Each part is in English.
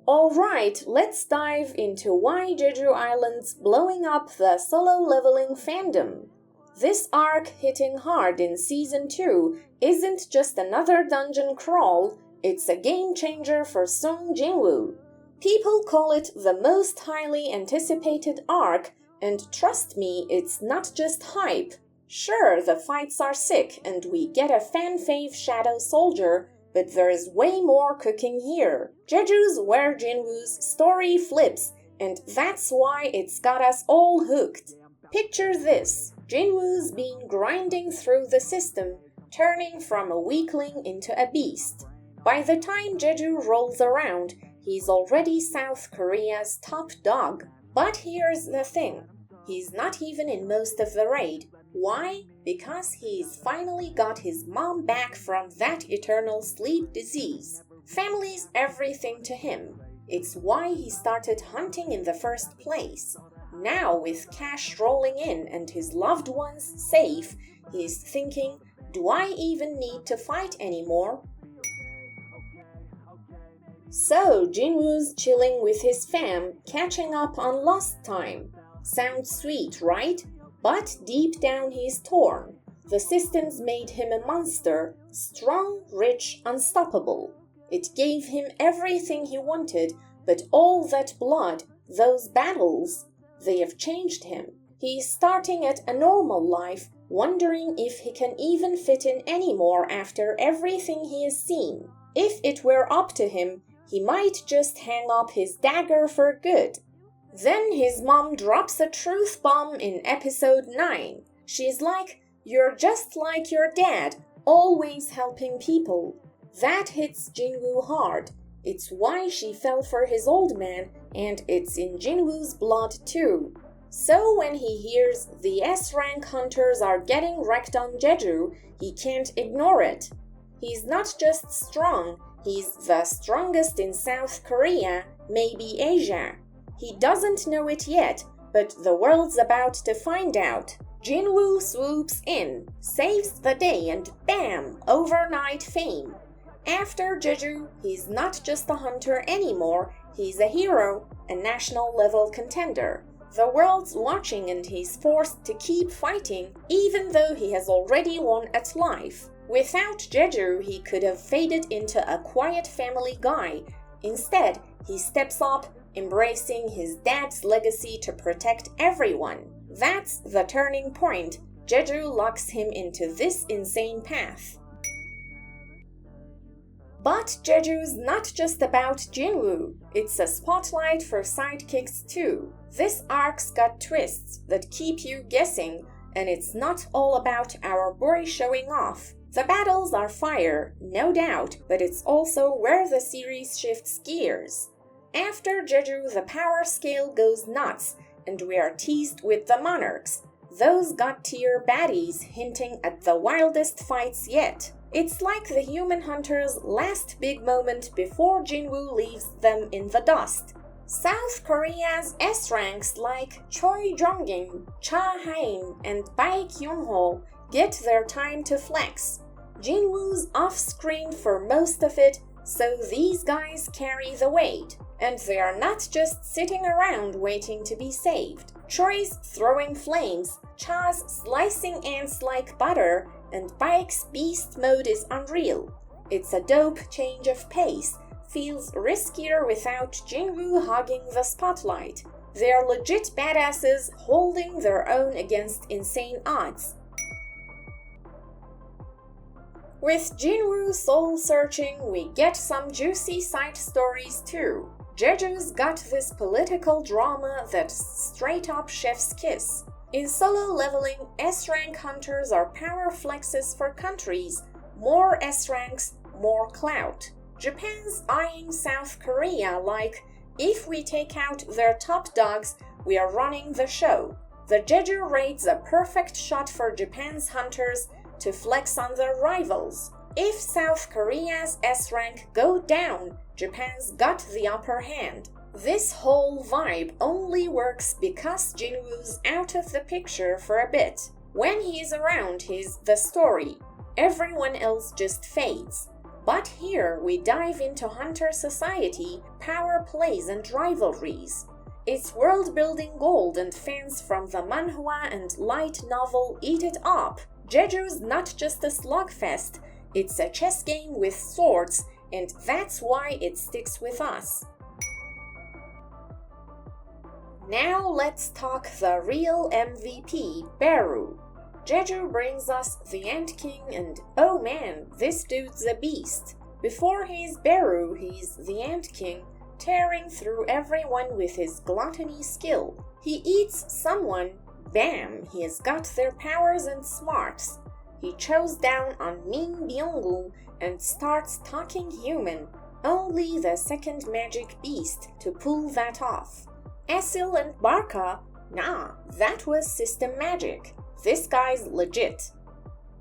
Alright, let's dive into why Jeju Island's blowing up the solo leveling fandom. This arc hitting hard in Season 2 isn't just another dungeon crawl, it's a game changer for Sung Jinwoo. People call it the most highly anticipated arc, and trust me, it's not just hype. Sure, the fights are sick and we get a fan-fave shadow soldier, but there's way more cooking here. Jeju's where Jinwoo's story flips, and that's why it's got us all hooked. Picture this, Jinwoo's been grinding through the system, turning from a weakling into a beast. By the time Jeju rolls around, he's already South Korea's top dog. But here's the thing, he's not even in most of the raid. Why? Because he's finally got his mom back from that eternal sleep disease. Family's everything to him. It's why he started hunting in the first place. Now, with cash rolling in and his loved ones safe, he's thinking, do I even need to fight anymore? So, Jinwoo's chilling with his fam, catching up on lost time. Sounds sweet, right? But deep down he's torn. The systems made him a monster, strong, rich, unstoppable. It gave him everything he wanted, but all that blood, those battles, they have changed him. He's starting at a normal life, wondering if he can even fit in anymore after everything he has seen. If it were up to him, he might just hang up his dagger for good. Then his mom drops a truth bomb in episode 9. She's like, "You're just like your dad, always helping people." That hits Jinwoo hard. It's why she fell for his old man, and it's in Jinwoo's blood too. So when he hears the S-rank hunters are getting wrecked on Jeju, he can't ignore it. He's not just strong, he's the strongest in South Korea, maybe Asia. He doesn't know it yet, but the world's about to find out. Jinwoo swoops in, saves the day, and bam, overnight fame. After Jeju, he's not just a hunter anymore, he's a hero, a national-level contender. The world's watching and he's forced to keep fighting, even though he has already won at life. Without Jeju, he could have faded into a quiet family guy. Instead, he steps up, embracing his dad's legacy to protect everyone. That's the turning point. Jeju locks him into this insane path. But Jeju's not just about Jinwoo. It's a spotlight for sidekicks too. This arc's got twists that keep you guessing, and it's not all about our boy showing off. The battles are fire, no doubt, but it's also where the series shifts gears. After Jeju, the power scale goes nuts, and we are teased with the monarchs, those god-tier baddies hinting at the wildest fights yet. It's like the human hunters' last big moment before Jinwoo leaves them in the dust. South Korea's S-ranks like Choi Jong-in, Cha Hain, and Bae Kyung-ho get their time to flex. Jinwoo's off-screen for most of it, so these guys carry the weight. And they are not just sitting around waiting to be saved. Choi's throwing flames, Cha's slicing ants like butter, and Baek's beast mode is unreal. It's a dope change of pace, feels riskier without Jinwoo hogging the spotlight. They're legit badasses holding their own against insane odds. With Jinwoo soul-searching, we get some juicy side stories too. Jeju's got this political drama that's straight-up chef's kiss. In solo leveling, S-rank hunters are power flexes for countries. More S-ranks, more clout. Japan's eyeing South Korea like, if we take out their top dogs, we are running the show. The Jeju raid's a perfect shot for Japan's hunters to flex on their rivals. If South Korea's S-rank go down, Japan's got the upper hand. This whole vibe only works because Jinwoo's out of the picture for a bit. When he's around, he's the story. Everyone else just fades. But here we dive into Hunter society, power plays and rivalries. It's world-building gold and fans from the manhwa and light novel eat it up. Jeju's not just a slugfest, it's a chess game with swords, and that's why it sticks with us. Now let's talk the real MVP, Beru. Jeju brings us the Ant King and oh man, this dude's a beast. Before he's Beru, he's the Ant King, tearing through everyone with his gluttony skill. He eats someone, bam, he has got their powers and smarts. He chows down on Min Byung-gu and starts talking human, only the second magic beast to pull that off. Esil and Barca, nah, that was system magic. This guy's legit.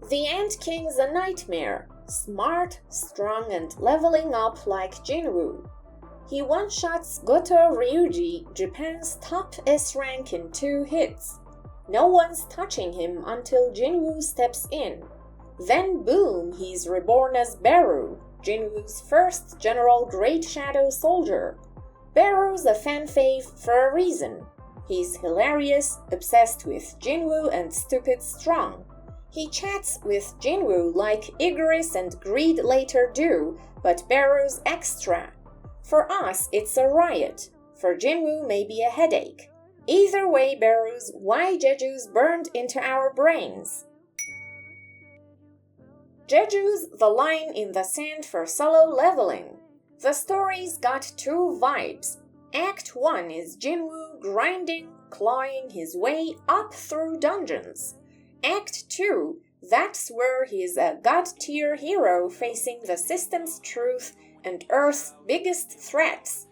The Ant King's a nightmare, smart, strong, and leveling up like Jinwoo. He one-shots Goto Ryuji, Japan's top S rank in 2 hits. No one's touching him until Jinwoo steps in. Then boom, he's reborn as Beru, Jinwoo's first General Great Shadow Soldier. Beru's a fan fave for a reason. He's hilarious, obsessed with Jinwoo, and stupid strong. He chats with Jinwoo like Igris and Greed later do, but Beru's extra. For us, it's a riot. For Jinwoo, maybe a headache. Either way, Beru's why Jeju's burned into our brains. Jeju's the line in the sand for solo leveling. The story's got 2 vibes. Act 1 is Jinwoo grinding, clawing his way up through dungeons. Act 2, that's where he's a god-tier hero facing the system's truth and Earth's biggest threats.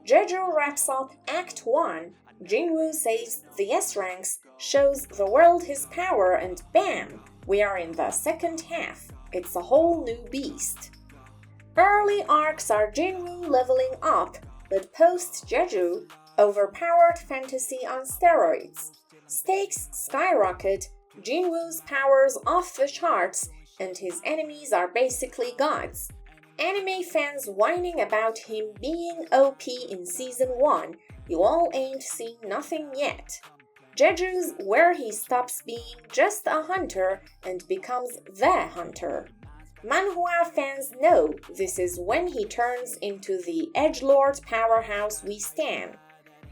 Jeju wraps up Act 1, Jinwoo saves the S-ranks, shows the world his power, and bam, we are in the second half. It's a whole new beast. Early arcs are Jinwoo leveling up, but post-Jeju, overpowered fantasy on steroids. Stakes skyrocket, Jinwoo's powers off the charts, and his enemies are basically gods. Anime fans whining about him being OP in Season 1, you all ain't seen nothing yet. Jeju's where he stops being just a hunter and becomes the hunter. Manhwa fans know this is when he turns into the edgelord powerhouse we stan.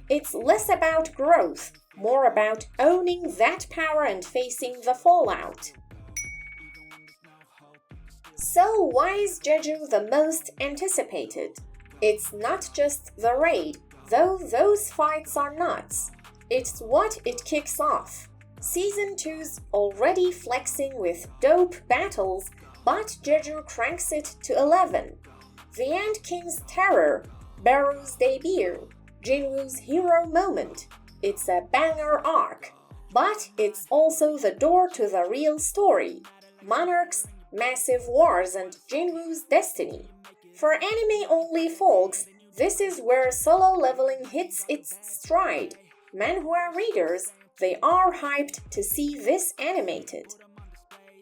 It's less about growth, more about owning that power and facing the fallout. So why is Jeju the most anticipated? It's not just the raid, though those fights are nuts. It's what it kicks off. Season 2's already flexing with dope battles, but Jeju cranks it to 11. The Ant King's terror, Beru's debut, Jinwoo's hero moment. It's a banger arc, but it's also the door to the real story. Monarchs, massive wars, and Jinwoo's destiny. For anime-only folks, this is where solo leveling hits its stride. Manhwa readers, they are hyped to see this animated.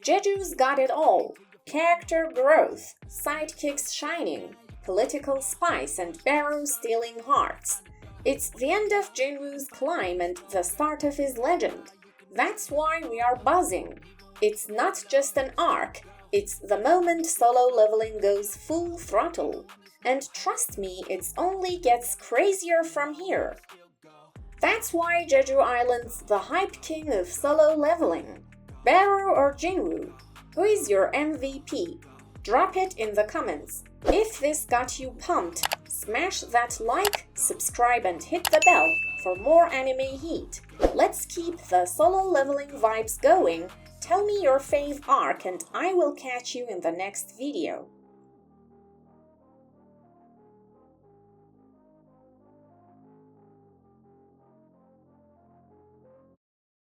Jeju's got it all. Character growth, sidekicks shining, political spice, and Beru stealing hearts. It's the end of Jinwoo's climb and the start of his legend. That's why we are buzzing. It's not just an arc, it's the moment solo leveling goes full throttle. And trust me, it only gets crazier from here. That's why Jeju Island's the hype king of solo leveling. Beru or Jinwoo? Who is your MVP? Drop it in the comments. If this got you pumped, smash that like, subscribe, and hit the bell for more anime heat. Let's keep the solo leveling vibes going. Tell me your fave arc and I will catch you in the next video.